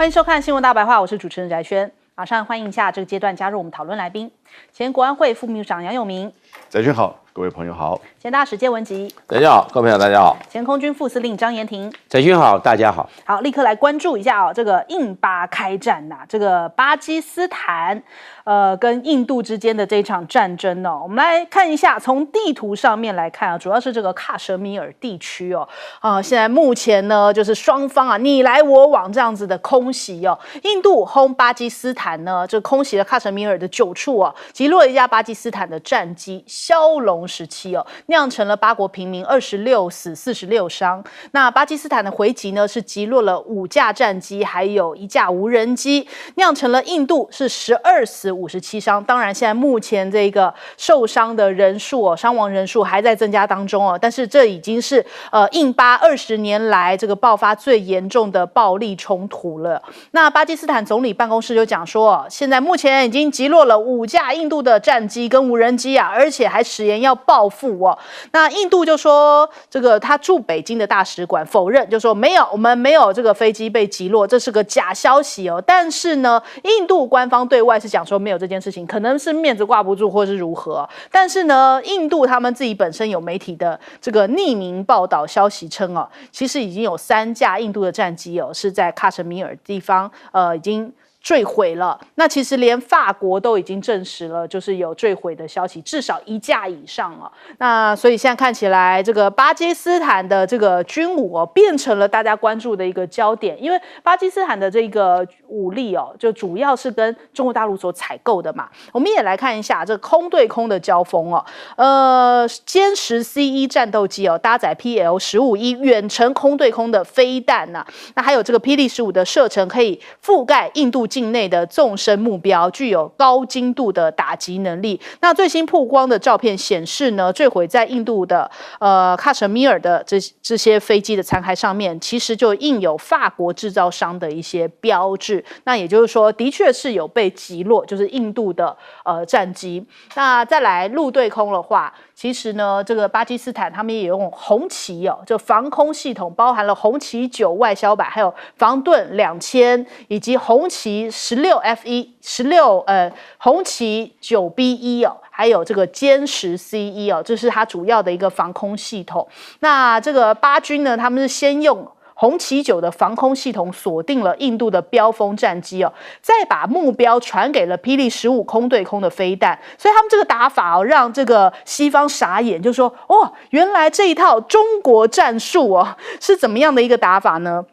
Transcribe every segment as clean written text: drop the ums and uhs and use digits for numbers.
欢迎收看《新闻大白话》，我是主持人翟轩。马上欢迎一下这个阶段加入我们讨论来宾，前国安会副秘书长杨永明。翟轩好，各位朋友好。前大使谢文吉。大家好，各位朋友大家好。前空军副司令张延廷。翟轩好，大家好。好，立刻来关注一下这个印巴开战呐，这个巴基斯坦跟印度之间的这场战争哦，我们来看一下，从地图上面来看啊，主要是这个喀什米尔地区哦，现在目前呢就是双方啊你来我往这样子的空袭哦，印度轰巴基斯坦呢，这空袭了喀什米尔的9处哦，击落一架巴基斯坦的战机枭龙17哦，酿成了8国平民26死46伤。那巴基斯坦的回击呢是击落了5架战机，还有1架无人机，酿成了印度是12死57伤。当然，现在目前这个受伤的人数哦，伤亡人数还在增加当中哦。但是这已经是印巴20年来这个爆发最严重的暴力冲突了。那巴基斯坦总理办公室就讲说，现在目前已经击落了5架印度的战机跟无人机啊，而且还誓言要报复哦。那印度就说，这个他驻北京的大使馆否认，就说没有，我们没有这个飞机被击落，这是个假消息哦。但是呢，印度官方对外是讲说没有这件事情，可能是面子挂不住或是如何。但是呢，印度他们自己本身有媒体的这个匿名报道消息称哦，其实已经有3架印度的战机哦是在喀什米尔地方已经坠毁了。那其实连法国都已经证实了，就是有坠毁的消息，至少1架以上哦。那所以现在看起来，这个巴基斯坦的这个军武哦，变成了大家关注的一个焦点，因为巴基斯坦的这个武力哦，就主要是跟中国大陆所采购的嘛。我们也来看一下这空对空的交锋哦，歼十 C1 战斗机哦，搭载 PL-15E 远程空对空的飞弹呐，那还有这个霹雳15的射程可以覆盖印度境内的纵深目标，具有高精度的打击能力。那最新曝光的照片显示呢，坠毁在印度的喀什米尔的这些飞机的残骸上面，其实就印有法国制造商的一些标志。那也就是说，的确是有被击落，就是印度的战机。那再来陆对空的话，其实呢，这个巴基斯坦他们也用红旗哦，就防空系统包含了红旗9外销版，还有防盾2000，以及红旗16F1、红旗9B1哦，还有这个歼十 C1哦，这是它主要的一个防空系统。那这个巴军呢，他们是先用红旗9的防空系统锁定了印度的标风战机哦，再把目标传给了霹雳15空对空的飞弹，所以他们这个打法哦，让这个西方傻眼，就说哦，原来这一套中国战术哦是怎么样的一个打法呢？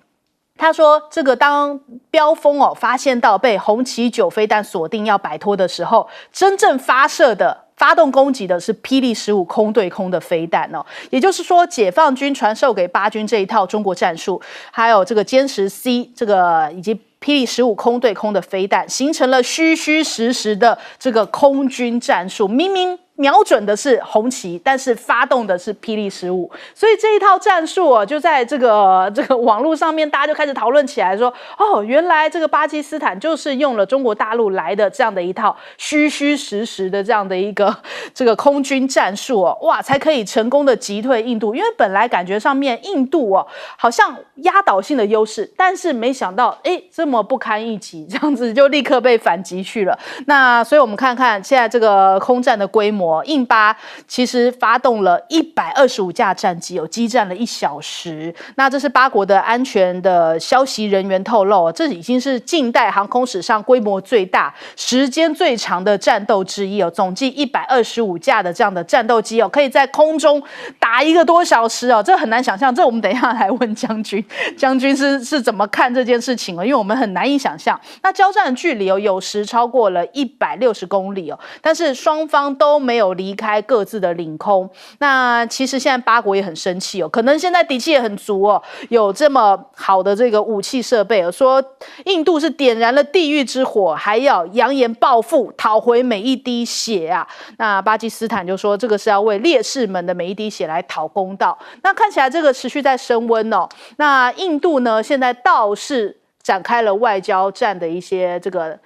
他说，这个当标风哦发现到被红旗9飞弹锁定要摆脱的时候，真正发动攻击的是霹雳15空对空的飞弹哦，也就是说，解放军传授给巴军这一套中国战术，还有这个歼十 C 这个以及霹雳15空对空的飞弹，形成了虚虚实实的这个空军战术，明明瞄准的是红旗，但是发动的是霹雳15，所以这一套战术哦，就在这个网络上面，大家就开始讨论起来说，哦，原来这个巴基斯坦就是用了中国大陆来的这样的一套虚虚实实的这样的一个这个空军战术哦，哇，才可以成功的击退印度。因为本来感觉上面印度哦好像压倒性的优势，但是没想到这么不堪一击，这样子就立刻被反击去了。那所以我们看看现在这个空战的规模。印巴其实发动了125架战机，激战了1小时。那这是8国的安全的消息人员透露，这已经是近代航空史上规模最大、时间最长的战斗之一哦。总计125架的这样的战斗机可以在空中打1个多小时哦，这很难想象。这我们等一下来问将军，将军是怎么看这件事情哦？因为我们很难以想象。那交战的距离有时超过了160公里哦，但是双方都没有离开各自的领空。那其实现在8国也很生气哦，可能现在底气也很足哦，有这么好的这个武器设备哦，说印度是点燃了地狱之火，还要扬言报复，讨回每一滴血啊。那巴基斯坦就说这个是要为烈士们的每一滴血来讨公道。那看起来这个持续在升温哦。那印度呢，现在倒是展开了外交战的一些这个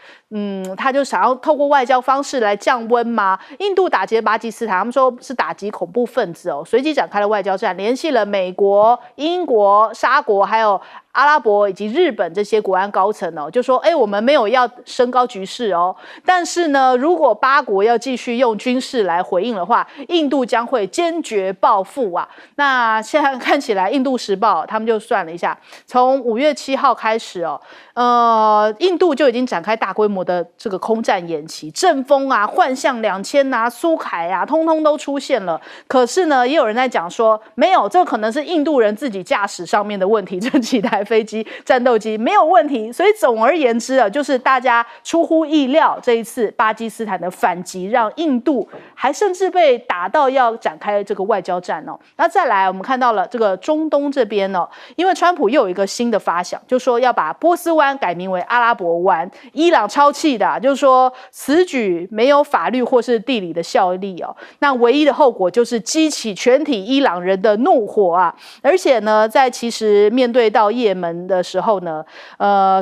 他就想要透过外交方式来降温吗？印度打击了巴基斯坦，他们说是打击恐怖分子哦，随即展开了外交战，联系了美国、英国、沙国，还有阿拉伯以及日本这些国安高层哦，就说我们没有要升高局势哦，但是呢，如果八国要继续用军事来回应的话，印度将会坚决报复啊。那现在看起来，《印度时报》他们就算了一下，从5月7号开始哦，印度就已经展开大规模的这个空战演习，阵风啊、幻象2000啊、苏凯啊，通通都出现了。可是呢，也有人在讲说，没有，这可能是印度人自己驾驶上面的问题，这几台飞机、战斗机没有问题。所以总而言之就是大家出乎意料，这一次巴基斯坦的反击，让印度还甚至被打到要展开这个外交战哦。那再来，我们看到了这个中东这边哦，因为川普又有一个新的发想，就说要把波斯湾改名为阿拉伯湾。伊朗超气的就是说此举没有法律或是地理的效力哦。那唯一的后果就是激起全体伊朗人的怒火啊！而且呢，在其实面对到也门的时候呢，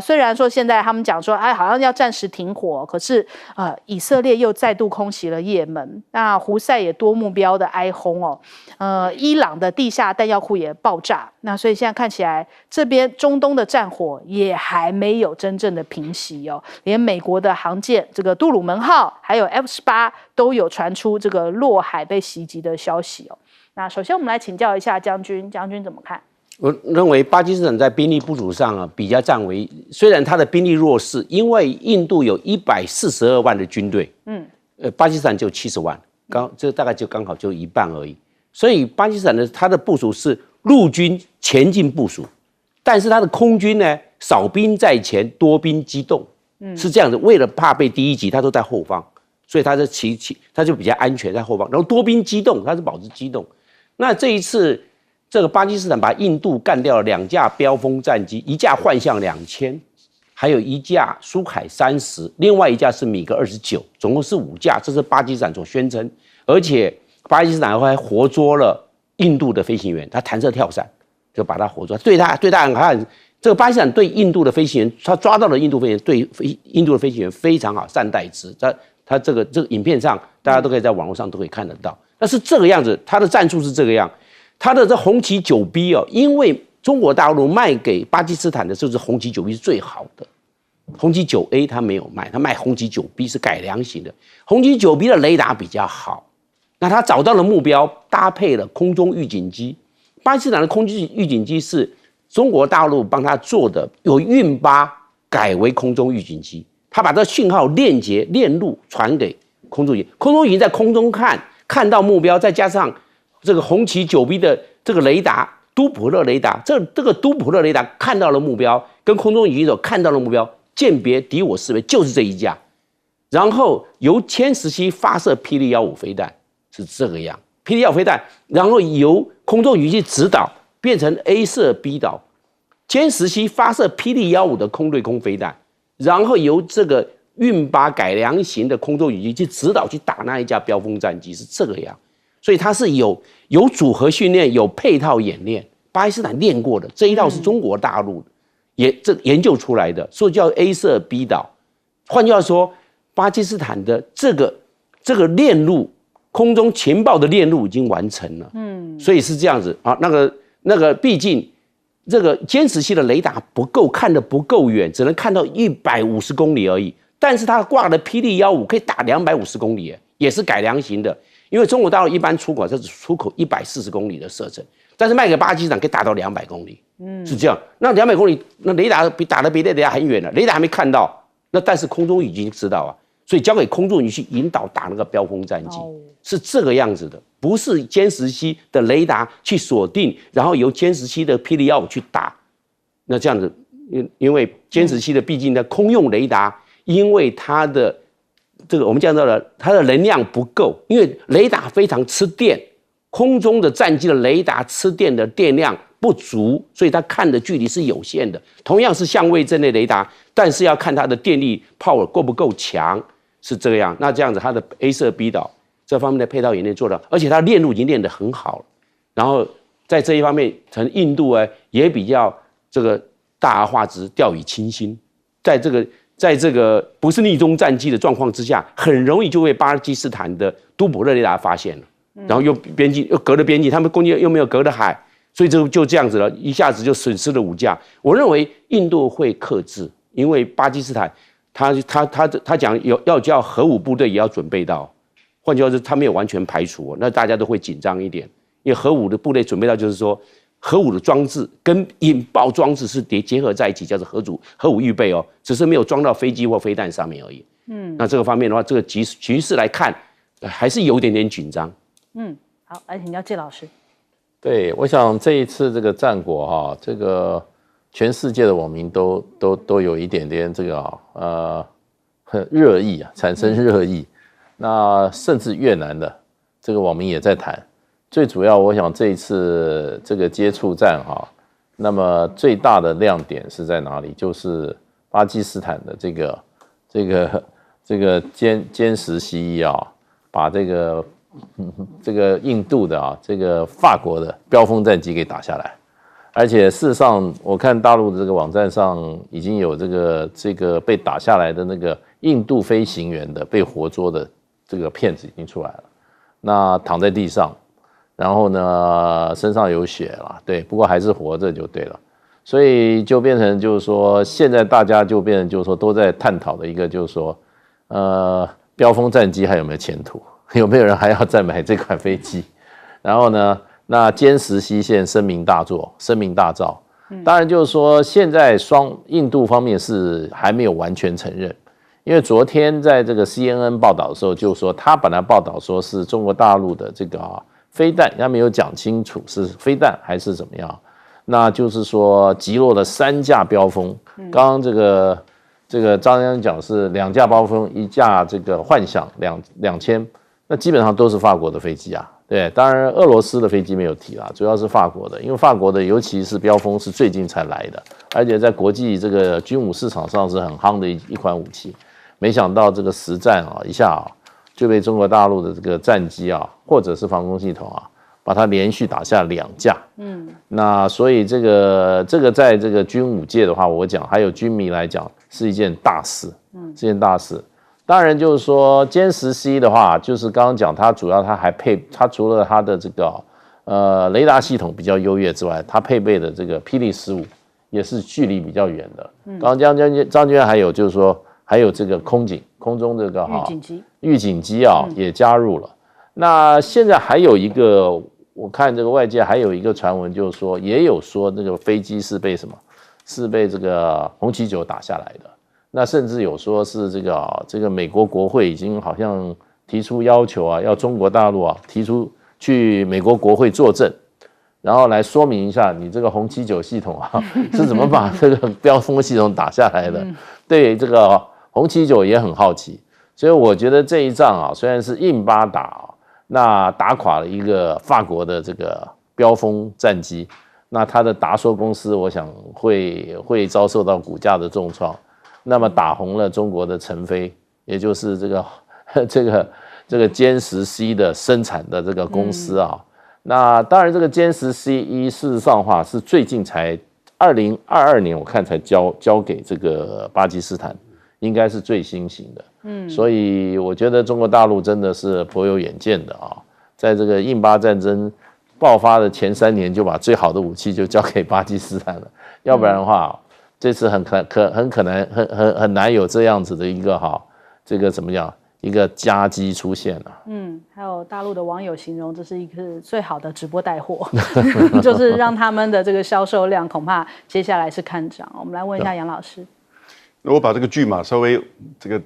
虽然说现在他们讲说，好像要暂时停火，可是以色列又再度空袭了也门，那胡塞也多目标的挨轰哦，伊朗的地下弹药库也爆炸，那所以现在看起来这边中东的战火也还没有真正的平息哦，连美国的航舰这个杜鲁门号还有 F-18都有传出这个落海被袭击的消息哦。那首先我们来请教一下将军怎么看？我认为巴基斯坦在兵力部署上比较占为，虽然他的兵力弱势，因为印度有142万的军队，巴基斯坦就70万，这大概就刚好就一半而已。所以巴基斯坦他的部署是陆军前进部署，但是他的空军呢少兵在前，多兵机动，是这样子。为了怕被第一击，他都在后方，所以他就比较安全在后方。然后多兵机动，他是保持机动。那这一次，这个巴基斯坦把印度干掉了2架标风战机，一架幻象2000，还有一架苏凯30，另外一架是米格29，总共是5架，这是巴基斯坦所宣称。而且巴基斯坦还活捉了印度的飞行员，他弹射跳伞就把他活捉。对他很看，这个巴基斯坦对印度的飞行员，他抓到了印度飞行员，对印度的飞行员非常好，善待之。他这个影片上，大家都可以在网络上都可以看得到。但是这个样子，他的战术是这个样，他的这红旗9B哦，因为中国大陆卖给巴基斯坦的就是红旗9B是最好的，红旗9A 他没有卖，他卖红旗9B是改良型的，红旗9B 的雷达比较好。那他找到了目标，搭配了空中预警机。巴基斯坦的空中预警机是中国大陆帮他做的，由运8改为空中预警机，他把这讯号链路传给空中预警，空中预警在空中看到目标，再加上这个红旗9B 的这个雷达，都普勒雷达，这个都普勒雷达看到了目标，跟空中预警手看到了目标，鉴别敌我识别就是这一架，然后由歼10C发射霹雳15飞弹，是这个样，霹雳15飞弹，然后由空中预警指导变成 A 射 B 导，歼10C发射霹雳15的空对空飞弹，然后由这个运8改良型的空中预警去指导去打那一架标风战机，是这个样。所以它是有组合训练，有配套演练，巴基斯坦练过的这一套是中国大陆研究出来的，所以叫 A 射 B 导。换句话说，巴基斯坦的这个链路，空中情报的链路已经完成了。所以是这样子啊。那个毕竟这个歼10C的雷达不够，看得不够远，只能看到150公里而已。但是它挂的霹雳15可以打250公里，也是改良型的。因为中国大陆一般出口，它只出口140公里的射程，但是卖给巴基斯坦可以打到200公里，是这样。那200公里，那雷达打得比雷达很远了，雷达还没看到，那但是空中已经知道啊，所以交给空中仪去引导打那个标风战机，是这个样子的，不是歼10C的雷达去锁定，然后由歼10C的霹雳15去打。那这样子，因为歼10C的毕竟的空用雷达，因为它的这个我们讲到了，它的能量不够，因为雷达非常吃电，空中的战机的雷达吃电的电量不足，所以它看的距离是有限的。同样是相位阵列雷达，但是要看它的电力 power 够不够强，是这样。那这样子，它的 A 射 B 导这方面的配套演练做到，而且它链路已经练得很好了。然后在这一方面，可能印度也比较这个大而化之，掉以轻心，在这个在这个不是逆中战机的状况之下，很容易就被巴基斯坦的都柏热雷达发现了，然后又隔了边境，他们攻击又没有隔了海，所以就这样子了，一下子就损失了5架。我认为印度会克制，因为巴基斯坦他讲要叫核武部队也要准备到，换句话说，他没有完全排除，那大家都会紧张一点，因为核武的部队准备到就是说。核武的装置跟引爆装置是结合在一起，叫做核武预备哦，只是没有装到飞机或飞弹上面而已。那这个方面的话，这个局势来看，还是有一点点紧张。好，来请教介老师。对，我想这一次这个战果哈，这个全世界的网民都有一点点这个热议啊，产生热议。那甚至越南的这个网民也在谈。最主要，我想这一次这个接触战哈，那么最大的亮点是在哪里？就是巴基斯坦的这个歼10C啊，把这个印度的啊，这个法国的标风战机给打下来，而且事实上，我看大陆的这个网站上已经有这个被打下来的那个印度飞行员的被活捉的这个片子已经出来了，那躺在地上。然后呢，身上有血了，对，不过还是活着就对了，所以就变成就是说，现在大家就变成就是说都在探讨的一个就是说，标风战机还有没有前途？有没有人还要再买这款飞机？然后呢，那歼10C现声名大作，声名大噪。当然就是说，现在印度方面是还没有完全承认，因为昨天在这个 CNN 报道的时候，就说他本来报道说是中国大陆的这个飞弹，他没有讲清楚是飞弹还是怎么样，那就是说击落了3架标风。刚刚这个张将讲是2架标风，1架这个幻想2000，那基本上都是法国的飞机啊。对，当然俄罗斯的飞机没有提啦，主要是法国的，因为法国的尤其是标风是最近才来的，而且在国际这个军武市场上是很夯的一款武器。没想到这个实战啊，一下就被中国大陆的这个战机啊，或者是防空系统啊，把它连续打下2架。那所以这个在这个军武界的话，我讲还有军迷来讲是一件大事，是一件大事。当然就是说歼10C的话，就是刚刚讲它主要它除了它的这个雷达系统比较优越之外，它配备的这个霹雳15也是距离比较远的。刚刚张军还有就是说还有这个空中这个预警机啊也加入了。那现在还有一个，我看这个外界还有一个传闻，就是说也有说那个飞机是被什么？是被这个红旗9打下来的。那甚至有说是这个美国国会已经好像提出要求啊，要中国大陆啊提出去美国国会作证，然后来说明一下你这个红旗9系统啊是怎么把这个标风系统打下来的。对这个红旗9也很好奇，所以我觉得这一仗啊，虽然是硬巴打，那打垮了一个法国的这个标风战机，那它的达硕公司，我想会遭受到股价的重创。那么打红了中国的成飞，也就是这个歼10C的生产的这个公司啊。那当然，这个歼10C事实上的话是最近才2022年我看才交给这个巴基斯坦，应该是最新型的。所以我觉得中国大陆真的是颇有远见的啊，在这个印巴战争爆发的前3年就把最好的武器就交给巴基斯坦了，要不然的话。这次很可能很难有这样子的一个这个怎么讲一个佳机出现了。还有大陆的网友形容这是一个最好的直播带货，就是让他们的这个销售量恐怕接下来是看涨。我们来问一下杨老师。那我把这个剧码稍微这个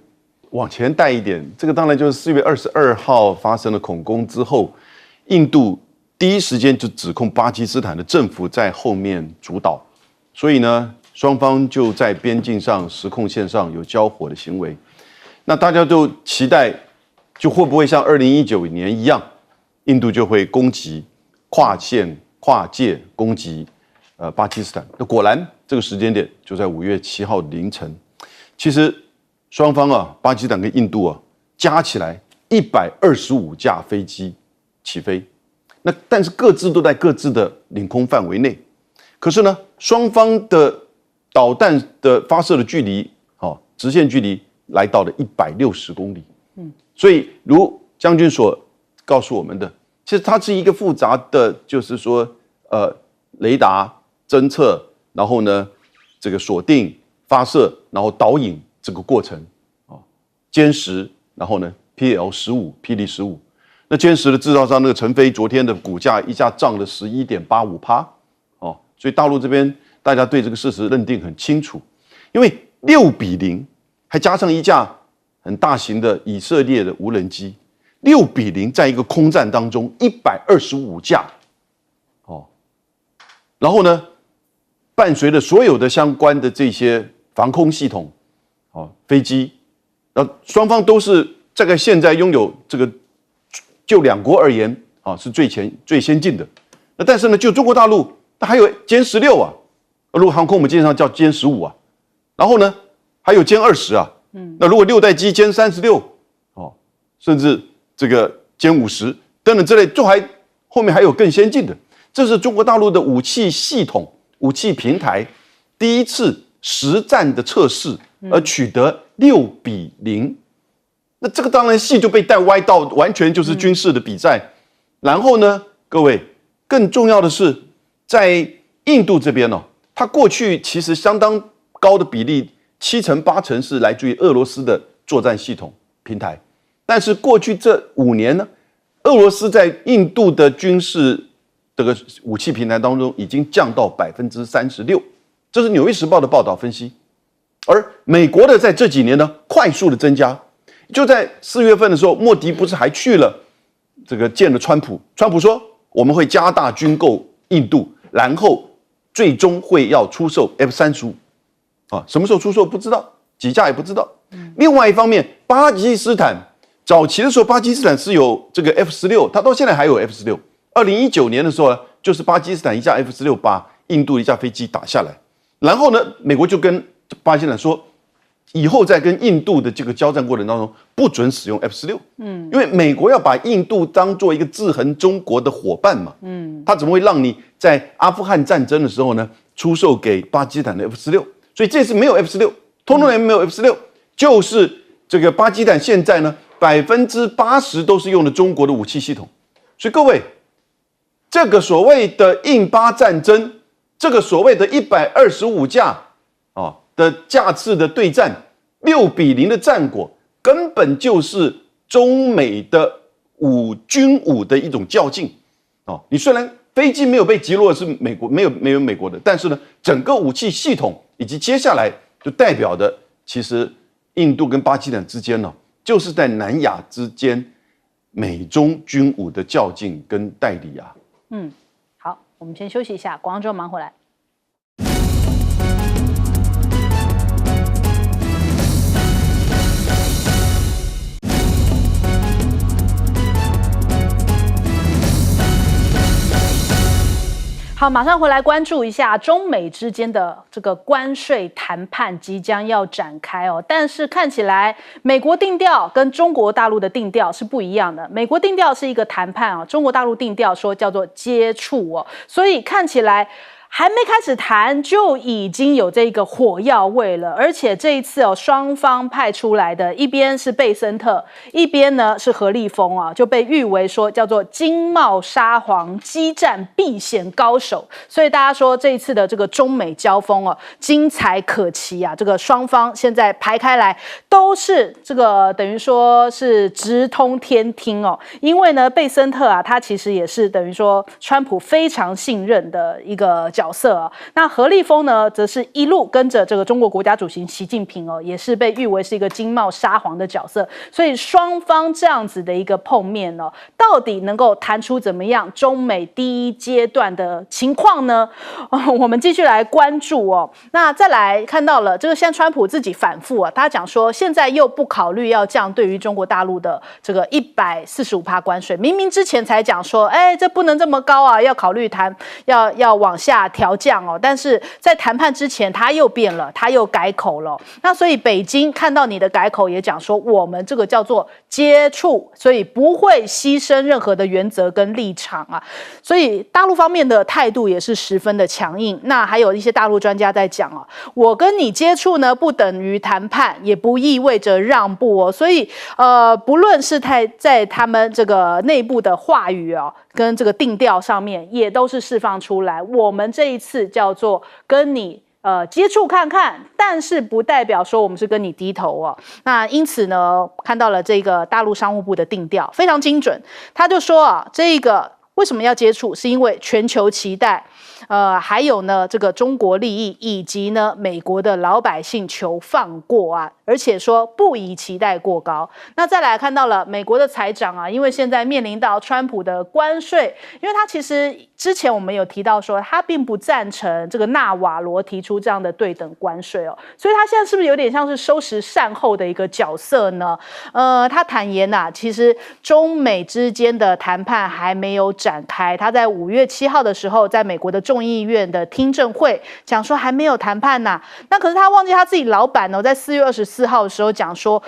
往前带一点，这个当然就是4月22号发生了恐攻之后，印度第一时间就指控巴基斯坦的政府在后面主导，所以呢。双方就在边境上、实控线上有交火的行为，那大家都期待，就会不会像2019年一样，印度就会攻击跨界攻击巴基斯坦？那果然这个时间点就在5月7号凌晨。其实双方啊，巴基斯坦跟印度啊，加起来125架飞机起飞，那但是各自都在各自的领空范围内，可是呢，双方的导弹的发射的距离，直线距离来到了160公里。所以如将军所告诉我们的，其实它是一个复杂的，就是说雷达侦测，然后呢这个锁定、发射，然后导引这个过程歼10，然后呢 PL-15霹雳15。那歼10的制造商那个成飞昨天的股价一下涨了11.85%，所以大陆这边大家对这个事实认定很清楚，因为6-0，还加上一架很大型的以色列的无人机，6-0在一个空战当中125架，然后呢，伴随着所有的相关的这些防空系统，飞机，双方都是大概现在拥有这个，就两国而言是最先进的。那但是呢，就中国大陆，它还有歼16啊，陆航空我们经常叫歼15啊，然后呢还有歼20啊，那如果6代机歼36，甚至这个歼50等等之类，后面还有更先进的。这是中国大陆的武器系统、武器平台第一次实战的测试，而取得6-0。那这个当然戏就被带歪到完全就是军事的比赛。然后呢，各位，更重要的是，在印度这边它过去其实相当高的比例，7成8成是来自于俄罗斯的作战系统平台。但是过去这5年呢，俄罗斯在印度的军事这个武器平台当中已经降到36%，这是《纽约时报》的报道分析。而美国的在这几年呢，快速的增加。就在4月份的时候，莫迪不是还去了这个见了川普？川普说我们会加大军购印度，然后最终会要出售 F-35什么时候出售不知道，几架也不知道。另外一方面，巴基斯坦早期的时候，巴基斯坦是有这个 F-16，它到现在还有 F-16。2019年的时候呢，就是巴基斯坦一架 F-16把印度一架飞机打下来，然后呢，美国就跟巴基斯坦说，以后在跟印度的这个交战过程当中，不准使用 F-16，因为美国要把印度当做一个制衡中国的伙伴嘛，他怎么会让你在阿富汗战争的时候呢，出售给巴基斯坦的 F-16？所以这次没有 F-16，通通人没有 F-16，就是这个巴基斯坦现在呢，80%都是用的中国的武器系统，所以各位。这个所谓的印巴战争，这个所谓的125架的架次的对战，6-0的战果，根本就是中美的军武的一种较劲。你虽然飞机没有被击落是美国没有美国的，但是呢，整个武器系统以及接下来就代表的，其实印度跟巴基斯坦之间呢，就是在南亚之间美中军武的较劲跟代理啊。好，我们先休息一下，广州忙回来。好，马上回来关注一下中美之间的这个关税谈判即将要展开但是看起来美国定调跟中国大陆的定调是不一样的。美国定调是一个谈判中国大陆定调说叫做接触所以看起来还没开始谈就已经有这个火药味了，而且这一次双方派出来的一边是贝森特，一边呢是何立峰就被誉为说叫做经贸沙皇、激战避险高手，所以大家说这一次的这个中美交锋精彩可期这个双方现在排开来都是这个等于说是直通天听因为呢贝森特他其实也是等于说川普非常信任的一个角色那何立峰呢，则是一路跟着这个中国国家主席习近平也是被誉为是一个经贸沙皇的角色，所以双方这样子的一个碰面到底能够谈出怎么样中美第一阶段的情况呢？我们继续来关注那再来看到了这个，现在川普自己反复他讲说，现在又不考虑要降对于中国大陆的这个145%关税，明明之前才讲说，这不能这么高要考虑谈要往下调降哦，但是在谈判之前他又变了，他又改口了。那所以北京看到你的改口，也讲说我们这个叫做接触，所以不会牺牲任何的原则跟立场啊。所以大陆方面的态度也是十分的强硬。那还有一些大陆专家在讲啊，我跟你接触呢，不等于谈判，也不意味着让步哦。所以不论是在他们这个内部的话语哦，跟这个定调上面，也都是释放出来。我们这一次叫做跟你接触看看，但是不代表说我们是跟你低头哦。那因此呢，看到了这个大陆商务部的定调非常精准，他就说啊，这个为什么要接触，是因为全球期待。还有呢，这个中国利益以及呢美国的老百姓求放过啊，而且说不宜期待过高。那再来看到了美国的财长啊，因为现在面临到川普的关税，因为他其实之前我们有提到说他并不赞成这个纳瓦罗提出这样的对等关税哦，所以他现在是不是有点像是收拾善后的一个角色呢？他坦言啊，其实中美之间的谈判还没有展开。他在5月7号的时候，在美国的众议院的听证会讲说还没有谈判呐，那可是他忘记他自己老板在4月24号的时候讲说，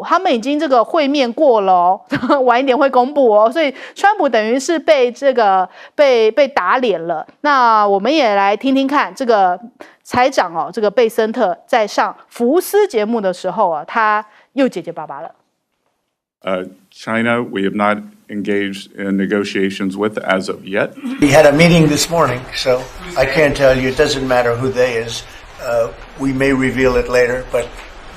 他们已经这个会面过了哦，晚一点会公布哦，所以川普等于是被这个被打脸了。那我们也来听听看这个财长这个贝森特在上福斯节目的时候啊，他又结结巴巴了。China, we have not engaged in negotiations with as of yet. We had a meeting this morning, so I can't tell you. It doesn't matter who they is. We may reveal it later, but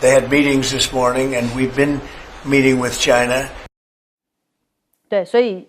they had meetings this morning, and we've been meeting with China. 对，所以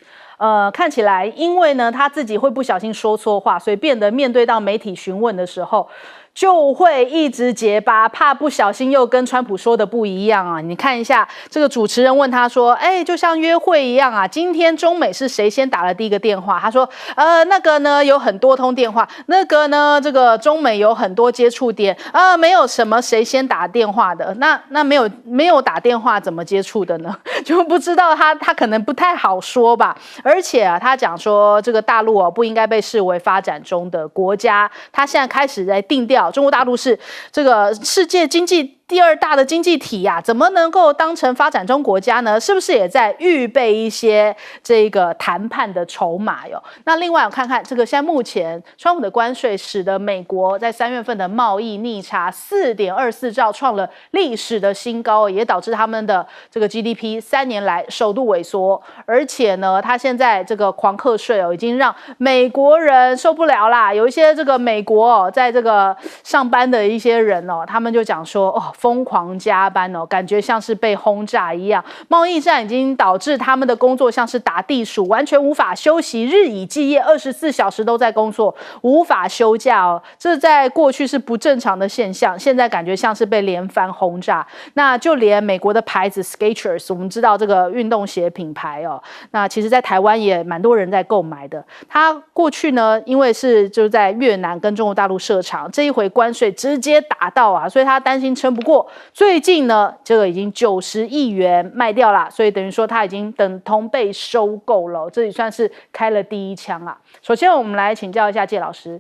看起来，因为呢他自己会不小心说错话，所以变得面对到媒体询问的时候，就会一直结巴，怕不小心又跟川普说的不一样啊！你看一下这个主持人问他说：“就像约会一样啊，今天中美是谁先打了第一个电话？”他说：“那个呢有很多通电话，那个呢这个中美有很多接触点没有什么谁先打电话的。那没有打电话怎么接触的呢？就不知道他可能不太好说吧。而且啊，他讲说这个大陆不应该被视为发展中的国家，他现在开始在定调。中国大陆是这个世界经济第2大的经济体呀，怎么能够当成发展中国家呢？是不是也在预备一些这个谈判的筹码哟？那另外我看看这个，现在目前川普的关税使得美国在3月份的贸易逆差4.24兆，创了历史的新高，也导致他们的这个 GDP 3年来首度萎缩。而且呢，他现在这个狂课税已经让美国人受不了啦。有一些这个美国在这个上班的一些人他们就讲说疯狂加班感觉像是被轰炸一样。贸易战已经导致他们的工作像是打地鼠，完全无法休息，日以继夜，24小时都在工作，无法休假这在过去是不正常的现象，现在感觉像是被连番轰炸。那就连美国的牌子 Skechers， 我们知道这个运动鞋品牌那其实在台湾也蛮多人在购买的。它过去呢，因为是就在越南跟中国大陆设厂，这一回关税直接打到所以他担心撑不过。最近呢，这个已经90亿元卖掉了，所以等于说他已经等同被收购了，这也算是开了第一枪啊。首先我们来请教一下介老师。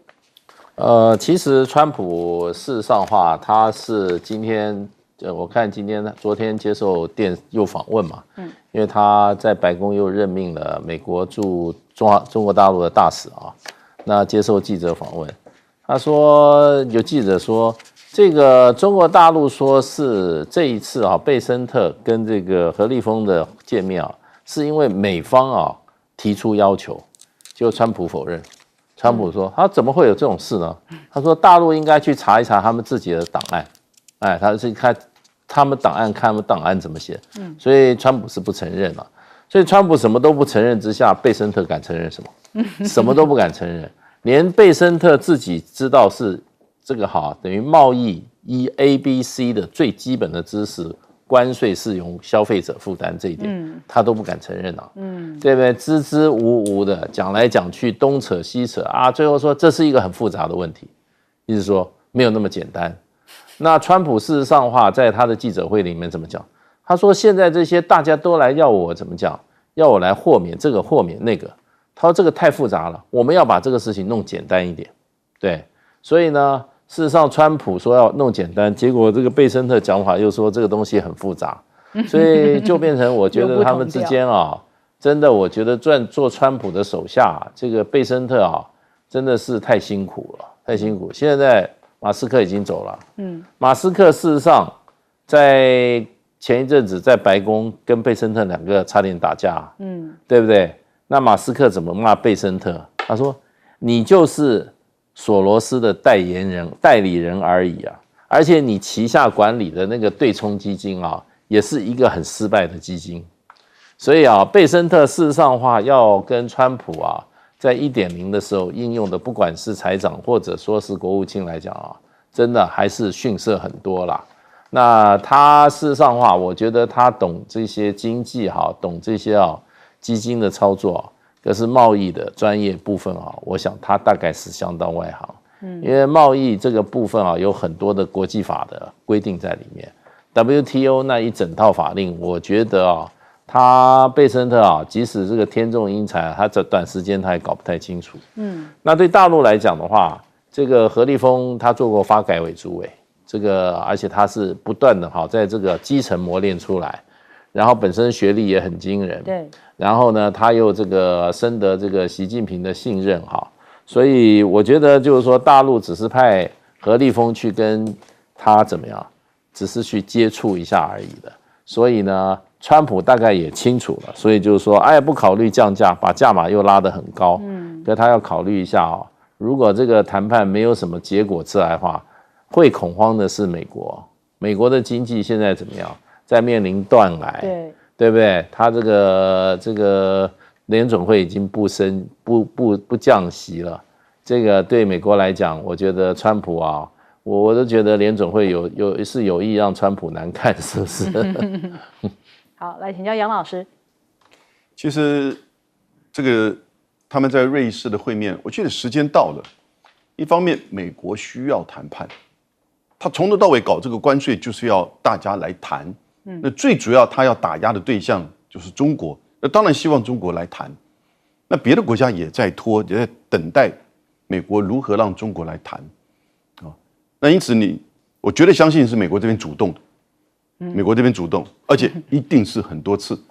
其实川普事实上话，他是今天我看昨天接受又访问嘛，因为他在白宫又任命了美国驻中国大陆的大使那接受记者访问，他说有记者说。这个中国大陆说是这一次贝森特跟这个何立峰的见面是因为美方提出要求，结果川普否认。川普说他怎么会有这种事呢？他说大陆应该去查一查他们自己的档案，他是看他们档案，看他们档案怎么写。所以川普是不承认了。所以川普什么都不承认之下，贝森特敢承认什么？什么都不敢承认，连贝森特自己知道是。这个等于贸易ABC 的最基本的知识，关税是由消费者负担这一点，他都不敢承认对不对？支支吾吾的讲来讲去，东扯西扯最后说这是一个很复杂的问题，意思说没有那么简单。那川普事实上的话，在他的记者会里面怎么讲？他说现在这些大家都来要我怎么讲？要我来豁免这个豁免那个，他说这个太复杂了，我们要把这个事情弄简单一点。对，所以呢，事实上川普说要弄简单，结果这个贝森特讲法又说这个东西很复杂，所以就变成我觉得他们之间啊，真的我觉得做川普的手下，这个贝森特啊，真的是太辛苦了，太辛苦。现在马斯克已经走了，马斯克事实上在前一阵子在白宫跟贝森特两个差点打架，对不对？那马斯克怎么骂贝森特？他说：“你就是索罗斯的代理人而已啊！而且你旗下管理的那个对冲基金啊，也是一个很失败的基金。所以啊，贝森特事实上的话，要跟川普啊，在1.0的时候应用的，不管是财长或者说是国务卿来讲啊，真的还是逊色很多啦。那他事实上的话，我觉得他懂这些经济哈，懂这些基金的操作，可是贸易的专业部分我想他大概是相当外行，因为贸易这个部分有很多的国际法的规定在里面 ，WTO 那一整套法令，我觉得他贝森特即使这个天纵英才，他在短时间他也搞不太清楚。那对大陆来讲的话，这个何立峰他做过发改委主委，这个而且他是不断的在这个基层磨练出来，然后本身学历也很惊人，对，然后呢他又这个深得这个习近平的信任所以我觉得就是说大陆只是派何立峰去跟他怎么样，只是去接触一下而已的，所以呢。川普大概也清楚了，所以就是说，不考虑降价，把价码又拉得很高。可他要考虑一下如果这个谈判没有什么结果出来的话，会恐慌的是美国。美国的经济现在怎么样？在面临断崖，对不对？他这个联准会已经不降息了，这个对美国来讲，我觉得川普我都觉得联准会有意让川普难看，是不是？好，来请教杨老师。其实这个他们在瑞士的会面，我觉得时间到了。一方面，美国需要谈判，他从头到尾搞这个关税就是要大家来谈。那最主要他要打压的对象就是中国，那当然希望中国来谈。那别的国家也在拖，也在等待美国如何让中国来谈那因此我绝对相信是美国这边主动的。美国这边主动，而且一定是很多次。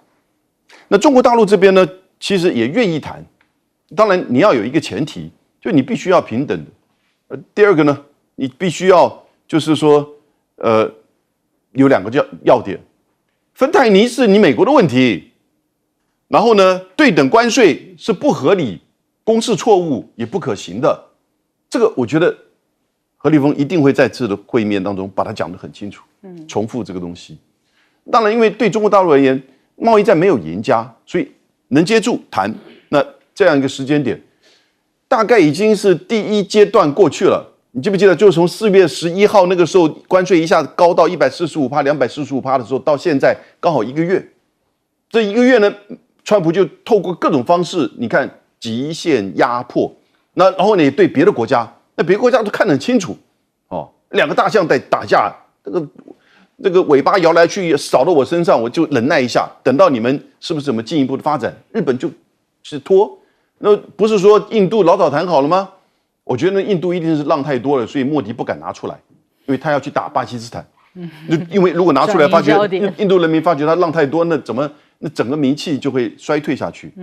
那中国大陆这边呢，其实也愿意谈。当然，你要有一个前提，就你必须要平等的。第二个呢，你必须要就是说，有2个要点：芬太尼是你美国的问题，然后呢，对等关税是不合理、公示错误也不可行的。这个我觉得何立峰一定会在这次的会面当中把它讲得很清楚。重复这个东西，当然，因为对中国大陆而言，贸易战没有赢家，所以能接住谈。那这样一个时间点，大概已经是第1阶段过去了。你记不记得，就是从4月11号那个时候，关税一下子高到145%、245%的时候，到现在刚好1个月。这1个月呢，川普就透过各种方式，你看极限压迫，然后呢，也对别的国家，那别的国家都看得很清楚，2个大象在打架。这个尾巴摇来去扫到我身上，我就忍耐一下，等到你们是不是怎么进一步的发展？日本就是拖，那不是说印度老早谈好了吗？我觉得印度一定是浪太多了，所以莫迪不敢拿出来，因为他要去打巴基斯坦。因为如果拿出来，发觉印度人民发觉他浪太多，那整个名气就会衰退下去。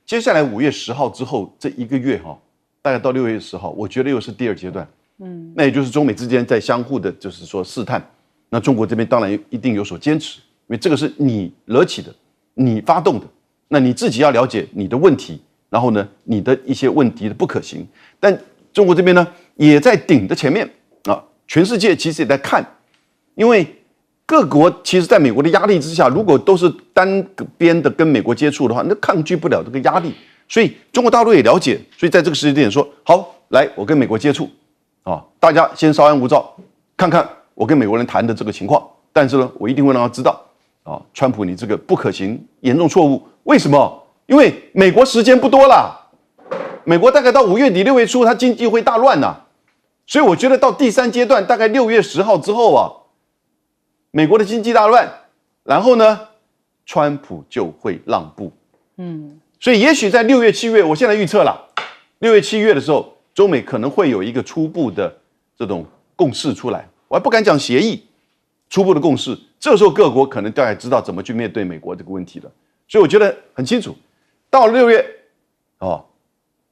接下来5月10号之后这1个月大概到6月10号，我觉得又是第2阶段。那也就是中美之间在相互的，就是说试探。那中国这边当然一定有所坚持，因为这个是你惹起的，你发动的，那你自己要了解你的问题，然后呢，你的一些问题的不可行。但中国这边呢，也在顶的前面全世界其实也在看，因为各国其实在美国的压力之下，如果都是单边的跟美国接触的话，那抗拒不了这个压力。所以中国大陆也了解，所以在这个时间点说，好，来，我跟美国接触。大家先稍安勿躁，看看我跟美国人谈的这个情况。但是呢，我一定会让他知道，川普你这个不可行、严重错误。为什么？因为美国时间不多了，美国大概到5月底、6月初，它经济会大乱所以我觉得到第3阶段，大概6月10号之后美国的经济大乱，然后呢，川普就会让步。所以也许在6月、7月，我现在预测了，6月、7月的时候。中美可能会有一个初步的这种共识出来，我还不敢讲协议，初步的共识，这时候各国可能大概知道怎么去面对美国这个问题了。所以我觉得很清楚，到了6月，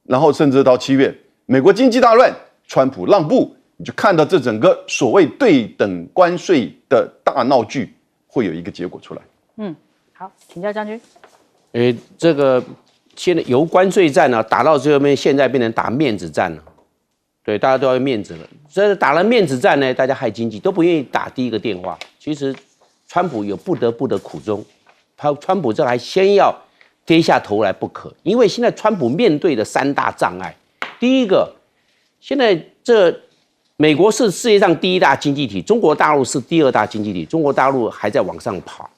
然后甚至到7月，美国经济大乱，川普让步，你就看到这整个所谓对等关税的大闹剧会有一个结果出来。好，请教将军。这个现在由关税战呢打到最后面，现在变成打面子战了。对，大家都要面子了。这打了面子战呢，大家害经济都不愿意打第一个电话。其实，川普有不得不的苦衷，川普这还先要跌下头来不可，因为现在川普面对的3大障碍，第一个，现在美国是世界上第1大经济体，中国大陆是第2大经济体，中国大陆还在往上跑。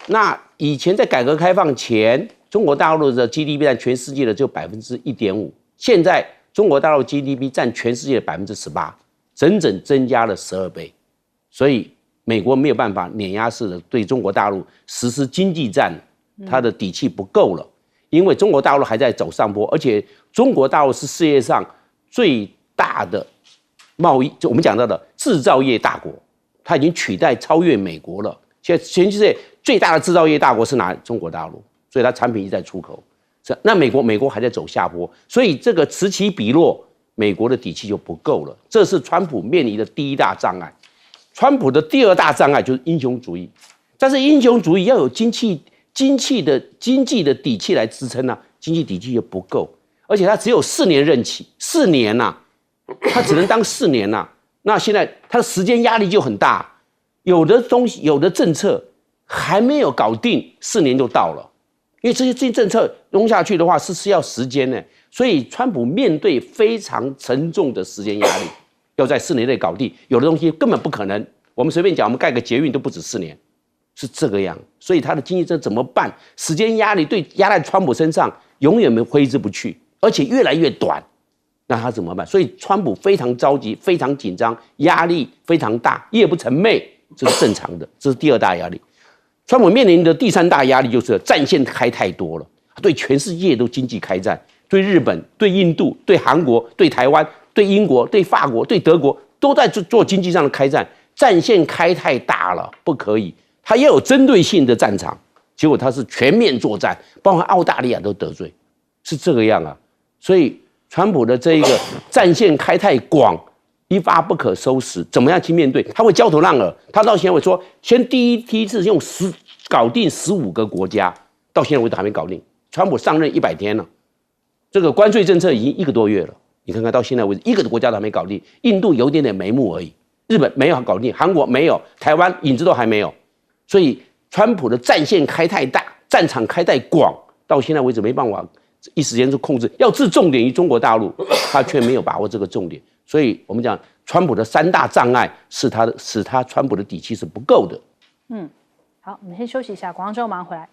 那以前在改革开放前，中国大陆的 GDP 占全世界的只有1.5%，现在中国大陆 GDP 占全世界的18%，整整增加了12倍。所以美国没有办法碾压式的对中国大陆实施经济战，它的底气不够了，因为中国大陆还在走上坡，而且中国大陆是世界上最大的贸易，就我们讲到的制造业大国，它已经超越美国了。现在全世界最大的制造业大国是哪？中国大陆，所以它产品一直在出口。那美国还在走下坡，所以这个此起彼落，美国的底气就不够了。这是川普面临的第1大障碍。川普的第2大障碍就是英雄主义，但是英雄主义要有经济的底气来支撑啊，经济底气又不够，而且他只有4年任期，4年呐，他只能当4年呐。那现在他的时间压力就很大，有的东西有的政策还没有搞定，4年就到了。因为这些政策弄下去的话是要时间呢，所以川普面对非常沉重的时间压力，要在4年内搞定，有的东西根本不可能。我们随便讲，我们盖个捷运都不止4年，是这个样。所以他的经济政策怎么办？时间压力压在川普身上，永远挥之不去，而且越来越短。那他怎么办？所以川普非常着急，非常紧张，压力非常大，夜不成寐，这是正常的，这是第2大压力。川普面临的第3大压力就是战线开太多了，对全世界都经济开战，对日本、对印度、对韩国、对台湾、对英国、对法国、对德国都在做经济上的开战，战线开太大了，不可以。他也有针对性的战场，结果他是全面作战，包括澳大利亚都得罪，是这个样啊。所以川普的这一个战线开太广，一发不可收拾，怎么样去面对？他会焦头烂额。他到现在会说，第一次用搞定15个国家，到现在为止还没搞定。川普上任100天了，这个关税政策已经1个多月了，你看看到现在为止1个国家都还没搞定。印度有一点点眉目而已，日本没有搞定，韩国没有，台湾影子都还没有。所以川普的战线开太大，战场开太广，到现在为止没办法一时间就控制，要置重点于中国大陆，他却没有把握这个重点。所以我们讲，川普的3大障碍使他川普的底气是不够的。好，我们先休息一下，广告之后马上回来。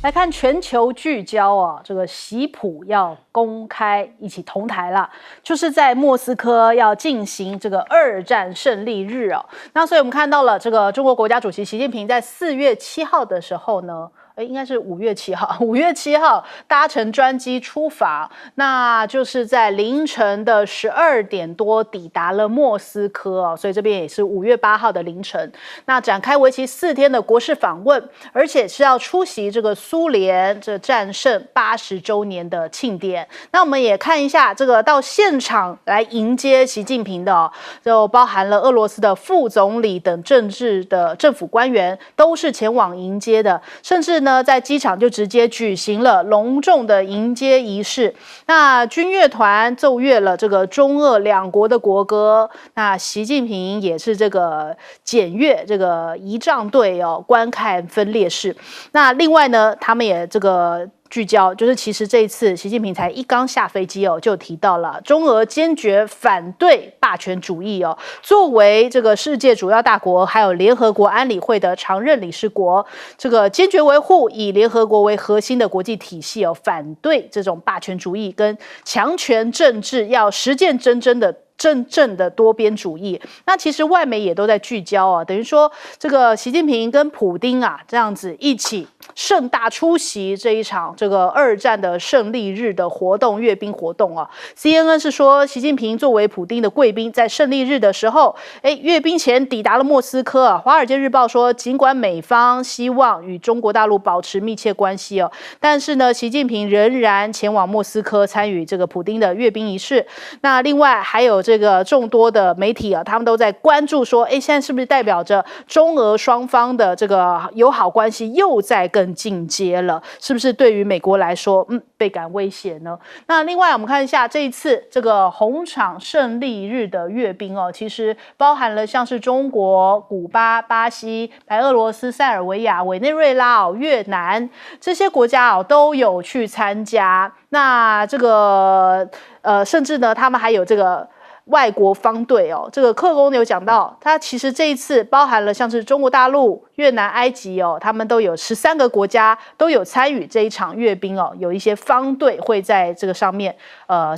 来看全球聚焦啊，这个习普要公开一起同台了，就是在莫斯科要进行这个2战胜利日哦。那所以我们看到了这个中国国家主席习近平在4月7号的时候呢，应该是5月7号搭乘专机出访，那就是在凌晨的12点多抵达了莫斯科哦，所以这边也是5月8号的凌晨，那展开为期4天的国事访问，而且是要出席这个苏联这战胜80周年的庆典。那我们也看一下这个到现场来迎接习近平的哦，就包含了俄罗斯的副总理等政府官员都是前往迎接的，甚至呢在机场就直接举行了隆重的迎接仪式。那军乐团奏乐了这个中俄2国的国歌，那习近平也是这个检阅这个仪仗队哦，观看分列式。那另外呢，他们也这个聚焦，就是其实这一次习近平才刚下飞机哦，就提到了中俄坚决反对霸权主义哦。作为这个世界主要大国，还有联合国安理会的常任理事国，这个坚决维护以联合国为核心的国际体系哦，反对这种霸权主义跟强权政治，要实践真正的真正的多边主义。那其实外媒也都在聚焦啊，等于说这个习近平跟普丁啊这样子一起盛大出席这一场这个2战的胜利日的活动，阅兵活动啊。CNN 是说，习近平作为普丁的贵宾，在胜利日的时候，阅兵前抵达了莫斯科啊。华尔街日报说，尽管美方希望与中国大陆保持密切关系哦，但是呢，习近平仍然前往莫斯科参与这个普丁的阅兵仪式。那另外还有这个众多的媒体啊，他们都在关注说，现在是不是代表着中俄双方的这个友好关系又在更进阶了？是不是对于美国来说，倍感威胁呢？那另外我们看一下这一次这个红场胜利日的阅兵哦，其实包含了像是中国、古巴、巴西、白俄罗斯、塞尔维亚、委内瑞拉、越南这些国家都有去参加。那这个甚至呢，他们还有这个外国方队哦。这个克公有讲到，他其实这一次包含了像是中国大陆、越南、埃及哦，他们都有13个国家都有参与这一场阅兵哦，有一些方队会在这个上面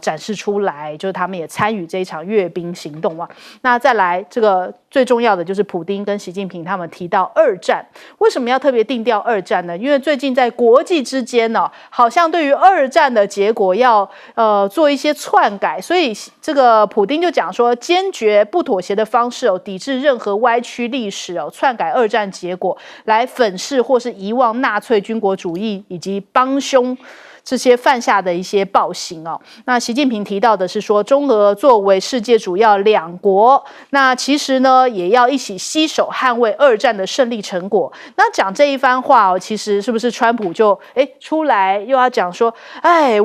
展示出来，就是他们也参与这一场阅兵行动啊。那再来这个最重要的就是普丁跟习近平他们提到2战，为什么要特别定调2战呢？因为最近在国际之间呢，好像对于2战的结果要做一些篡改，所以这个普丁就讲说，坚决不妥协的方式抵制任何歪曲历史篡改2战结果，来粉饰或是遗忘纳粹军国主义以及帮凶这些犯下的一些暴行哦。那习近平提到的是说，中俄作为世界主要2国，那其实呢也要一起携手捍卫2战的胜利成果。那讲这一番话其实是不是川普就出来又要讲说，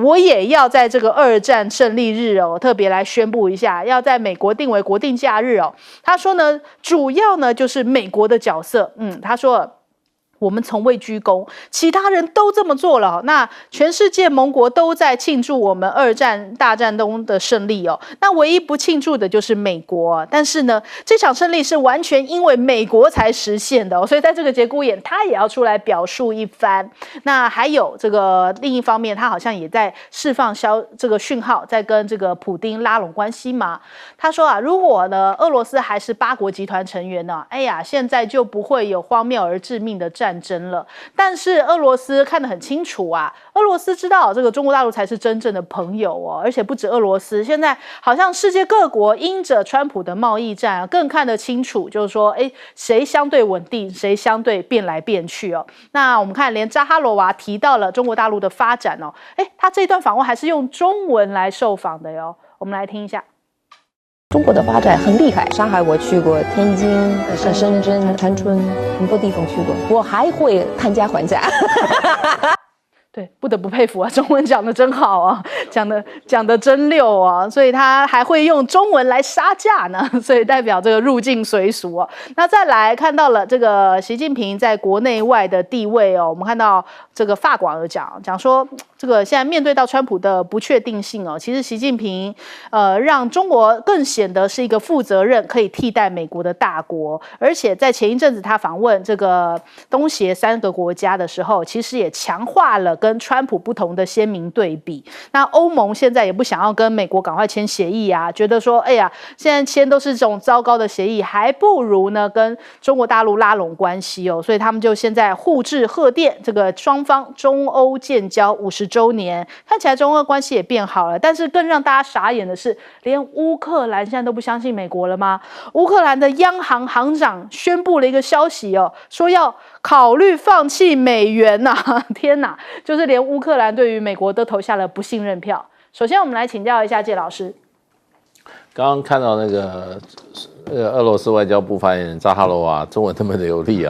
我也要在这个2战胜利日特别来宣布一下，要在美国定为国定假日哦。他说呢，主要呢就是美国的角色，他说，我们从未居功，其他人都这么做了，那全世界盟国都在庆祝我们2战大战中的胜利哦。那唯一不庆祝的就是美国，但是呢，这场胜利是完全因为美国才实现的所以在这个节骨眼，他也要出来表述一番。那还有这个另一方面，他好像也在释放这个讯号，在跟这个普丁拉拢关系嘛。他说如果呢俄罗斯还是8国集团成员呢，现在就不会有荒谬而致命的战争了。但是俄罗斯看得很清楚俄罗斯知道这个中国大陆才是真正的朋友而且不止俄罗斯，现在好像世界各国因着川普的贸易战更看得清楚，就是说谁相对稳定，谁相对变来变去那我们看连扎哈罗娃提到了中国大陆的发展他这一段访问还是用中文来受访的哟，我们来听一下。中国的发展很厉害，上海我去过，天津、深圳、长春，很多地方去过，我还会讨价还价。对，不得不佩服中文讲得真好讲得真溜所以他还会用中文来杀价呢，所以代表这个入境随俗那再来看到了这个习近平在国内外的地位我们看到这个法广有讲说，这个现在面对到川普的不确定性其实习近平让中国更显得是一个负责任可以替代美国的大国，而且在前一阵子他访问这个东协3个国家的时候，其实也强化了跟川普不同的鲜明对比。那欧盟现在也不想要跟美国赶快签协议觉得说现在签都是这种糟糕的协议，还不如呢跟中国大陆拉拢关系所以他们就现在互致贺电，这个双方中欧建交50周年，看起来中俄关系也变好了。但是更让大家傻眼的是，连乌克兰现在都不相信美国了吗？乌克兰的央行行长宣布了一个消息说要考虑放弃美元天哪，就是连乌克兰对于美国都投下了不信任票。首先我们来请教一下介老师，刚刚看到那个俄罗斯外交部发言人扎哈罗娃中文那么流利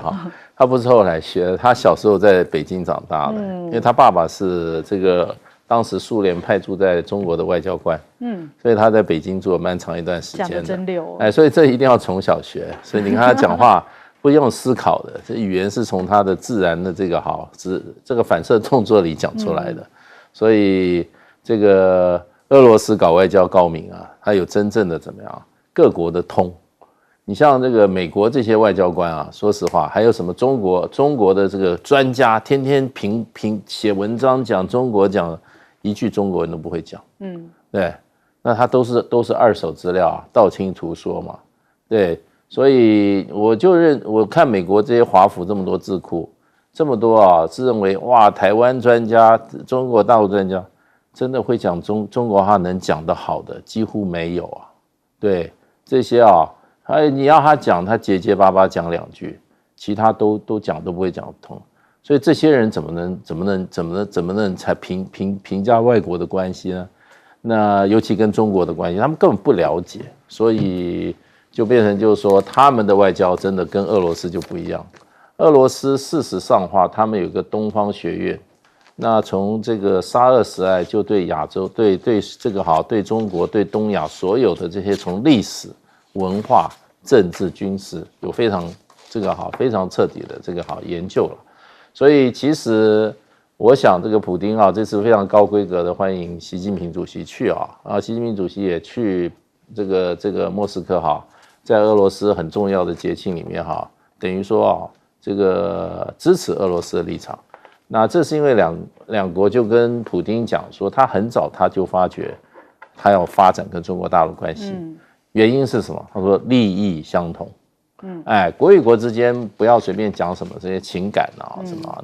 他不是后来学的，他小时候在北京长大的因为他爸爸是这个当时苏联派驻在中国的外交官所以他在北京住了蛮长一段时间的，讲得真溜所以这一定要从小学，所以你看他讲话不用思考的，这语言是从他的自然的这个反射动作里讲出来的所以这个俄罗斯搞外交高明他有真正的怎么样各国的通。你像这个美国这些外交官说实话，还有什么中国的这个专家，天天写文章讲中国，讲一句中国人都不会讲对，那它都是二手资料啊，道听途说嘛，对，所以我看美国这些华府这么多智库，这么多啊，自认为哇台湾专家、中国大陆专家，真的会讲中国话能讲得好的几乎没有啊，对这些啊，你要他讲，他结结巴巴讲2句，其他都讲都不会讲得通。所以这些人怎么能才评价外国的关系呢？那尤其跟中国的关系，他们根本不了解，所以就变成就是说，他们的外交真的跟俄罗斯就不一样。俄罗斯事实上话，他们有一个东方学院，那从这个沙俄时代就对亚洲、对这个好、对中国、对东亚所有的这些从历史、文化、政治、军事有非常彻底的这个好研究了。所以其实我想，这个普丁啊，这次非常高规格的欢迎习近平主席去啊，习近平主席也去这个莫斯科哈，在俄罗斯很重要的节庆里面哈，等于说啊，这个支持俄罗斯的立场。那这是因为两国就跟普丁讲说，他很早他就发觉他要发展跟中国大陆关系，原因是什么？他说利益相同。国与国之间不要随便讲什么这些情感啊什么，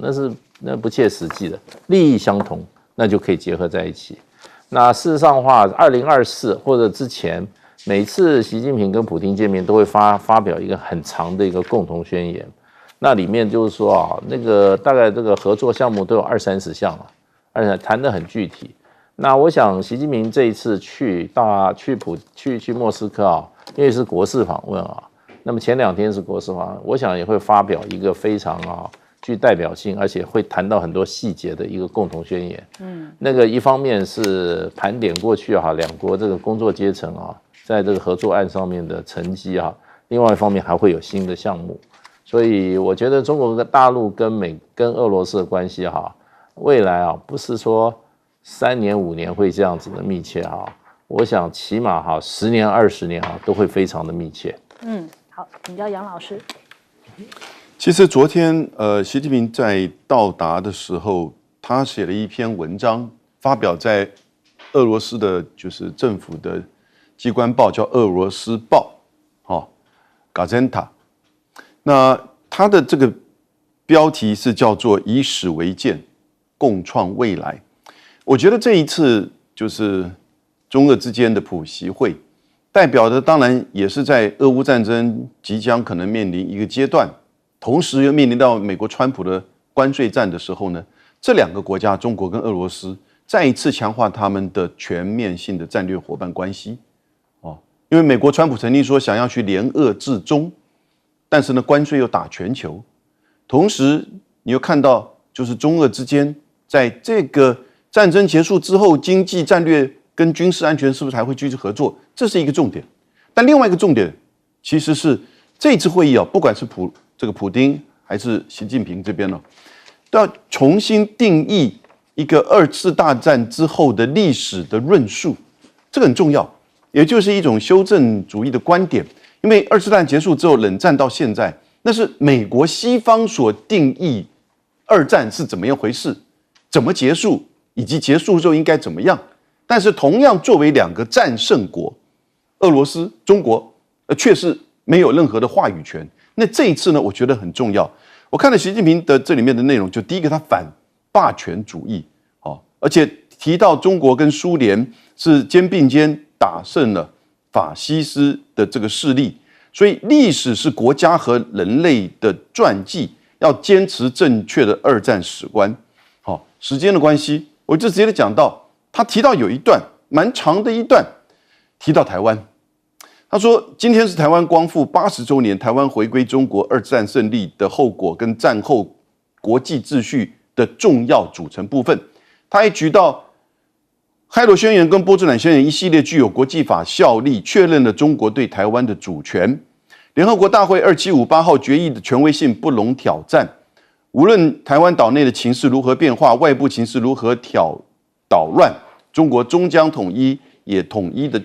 那不切实际的，利益相同，那就可以结合在一起。那事实上的话，2024或者之前，每次习近平跟普丁见面都会发表一个很长的一个共同宣言，那里面就是说啊，那个大概这个合作项目都有20-30项了，而且谈得很具体。那我想习近平这一次去莫斯科啊，因为是国事访问啊。那么前2天是国事访问，我想也会发表一个非常具代表性，而且会谈到很多细节的一个共同宣言。那个一方面是盘点过去两国这个工作阶层在这个合作案上面的成绩另外一方面还会有新的项目。所以我觉得中国大陆跟俄罗斯的关系未来不是说3年5年会这样子的密切我想起码10年20年都会非常的密切。好，请教杨老师。其实昨天习近平在到达的时候，他写了一篇文章，发表在俄罗斯的就是政府的机关报，叫《俄罗斯报》Gazeta。那他的这个标题是叫做"以史为鉴，共创未来"。我觉得这一次就是中俄之间的普习会，代表的当然也是在俄乌战争即将可能面临一个阶段，同时又面临到美国川普的关税战的时候呢，这2个国家中国跟俄罗斯再一次强化他们的全面性的战略伙伴关系。因为美国川普曾经说想要去联俄制中，但是呢关税又打全球，同时你又看到就是中俄之间在这个战争结束之后，经济战略跟军事安全是不是还会继续合作？这是一个重点。但另外一个重点其实是这次会议不管是普丁还是习近平这边都要重新定义一个2次大战之后的历史的论述，这个很重要，也就是一种修正主义的观点。因为2次大战结束之后，冷战到现在，那是美国西方所定义2战是怎么样回事，怎么结束，以及结束之后应该怎么样。但是同样作为2个战胜国，俄罗斯、中国却是没有任何的话语权。那这一次呢，我觉得很重要。我看了习近平的这里面的内容，就第一个他反霸权主义，而且提到中国跟苏联是肩并肩打胜了法西斯的这个势力，所以历史是国家和人类的传记，要坚持正确的2战史观。时间的关系，我就直接的讲到，他提到有一段蛮长的一段，提到台湾。他说今天是台湾光复80周年，台湾回归中国2战胜利的后果跟战后国际秩序的重要组成部分。他还举到开罗宣言跟波茨坦宣言一系列具有国际法效力，确认了中国对台湾的主权。联合国大会2758号决议的权威性不容挑战。无论台湾岛内的情势如何变化，外部情势如何捣乱，中国终将统一，也统一的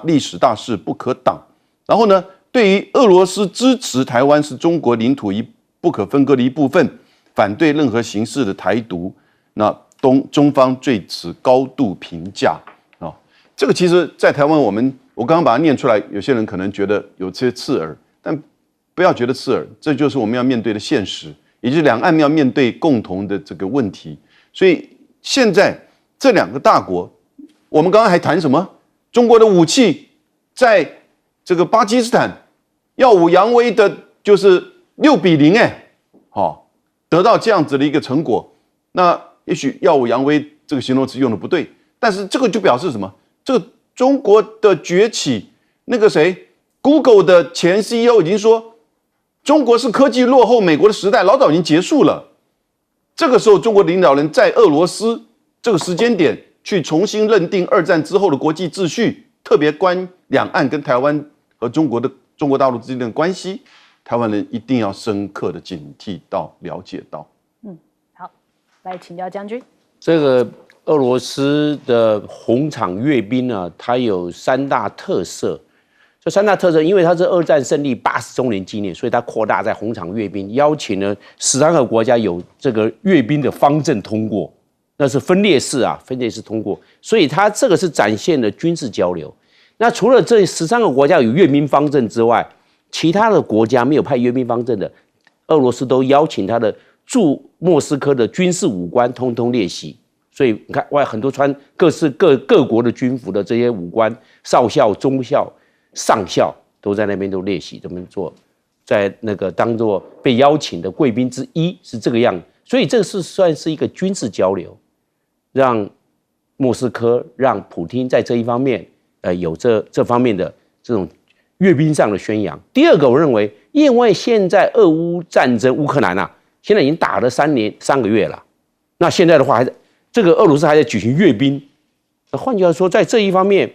历史大势不可挡。然后呢，对于俄罗斯支持台湾是中国领土不可分割的一部分，反对任何形式的台独，那中方对此高度评价。这个其实，在台湾我刚刚把它念出来，有些人可能觉得有些刺耳，但不要觉得刺耳，这就是我们要面对的现实，也就是两岸要面对共同的这个问题。所以现在这两个大国，我们刚刚还谈什么？中国的武器在这个巴基斯坦耀武扬威的，就是6-0，得到这样子的一个成果。那也许耀武扬威这个形容词用的不对，但是这个就表示什么？这个中国的崛起，那个谁 ，Google 的前 CEO 已经说，中国是科技落后美国的时代老早已经结束了。这个时候，中国领导人在俄罗斯这个时间点去重新认定2战之后的国际秩序，特别关两岸跟台湾和中国大陆之间的关系，台湾人一定要深刻的警惕到、了解到。好，来请教将军。这个俄罗斯的红场阅兵呢，它有3大特色。这3大特色，因为它是2战胜利80周年纪念，所以它扩大在红场阅兵，邀请了13个国家有这个阅兵的方阵通过，那是分列式通过，所以它这个是展现了军事交流。那除了这13个国家有阅兵方阵之外，其他的国家没有派阅兵方阵的，俄罗斯都邀请他的驻莫斯科的军事武官通通列席。所以你看，很多穿各国的军服的这些武官、少校、中校、上校都在那边都列席，这么做，在那个当做被邀请的贵宾之一，是这个样。所以这是算是一个军事交流，让莫斯科、让普丁在这一方面，有这方面的这种阅兵上的宣扬。第二个，我认为，因为现在俄乌战争，乌克兰现在已经打了3个月了，那现在的话这个俄罗斯还在举行阅兵，换句话说，在这一方面，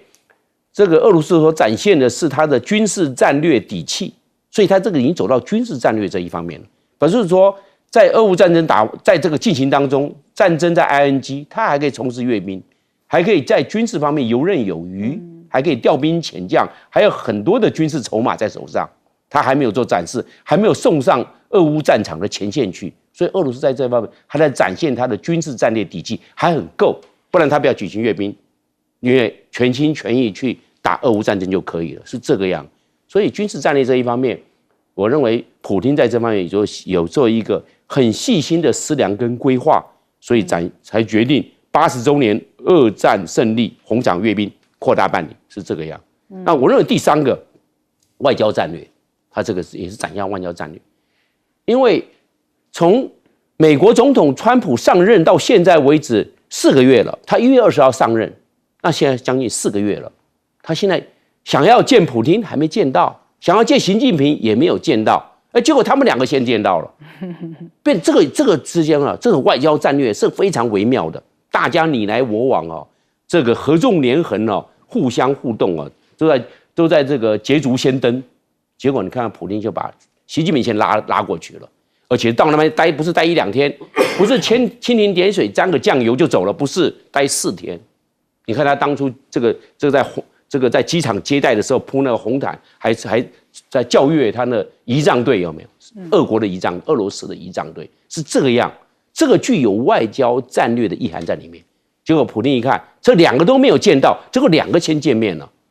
这个俄罗斯所展现的是它的军事战略底气，所以它这个已经走到军事战略这一方面了。表示说，在俄乌战争在这个进行当中，战争在 ING， 它还可以从事阅兵，还可以在军事方面游刃有余，还可以调兵遣将，还有很多的军事筹码在手上，它还没有做展示，还没有送上俄乌战场的前线去。所以俄罗斯在这方面，还在展现它的军事战略底气还很够，不然他不要举行阅兵，因为全心全意去打俄乌战争就可以了，是这个样。所以军事战略这一方面，我认为普丁在这方面有做一个很细心的思量跟规划，所以才决定80周年2战胜利红场阅兵扩大办理，是这个样。那我认为第3个外交战略，它这个也是展现外交战略，因为从美国总统川普上任到现在为止4个月了，他1月20号上任，那现在将近4个月了，他现在想要见普丁还没见到，想要见习近平也没有见到，结果他们2个先见到了，变这个之间这种外交战略是非常微妙的，大家你来我往这个合纵连横互相互动都在这个捷足先登，结果你看看普丁就把习近平先拉过去了。而且到那边不是待1-2天，不是蜻蜓点水沾个酱油就走了，不是待4天。你看他当初这个在机场接待的时候铺那个红毯，还在教育他的仪仗队有没有？俄国的仪仗，俄罗斯的仪仗队是这个样，这个具有外交战略的意涵在里面。结果普丁一看，这2个都没有见到，结果2个先见面了，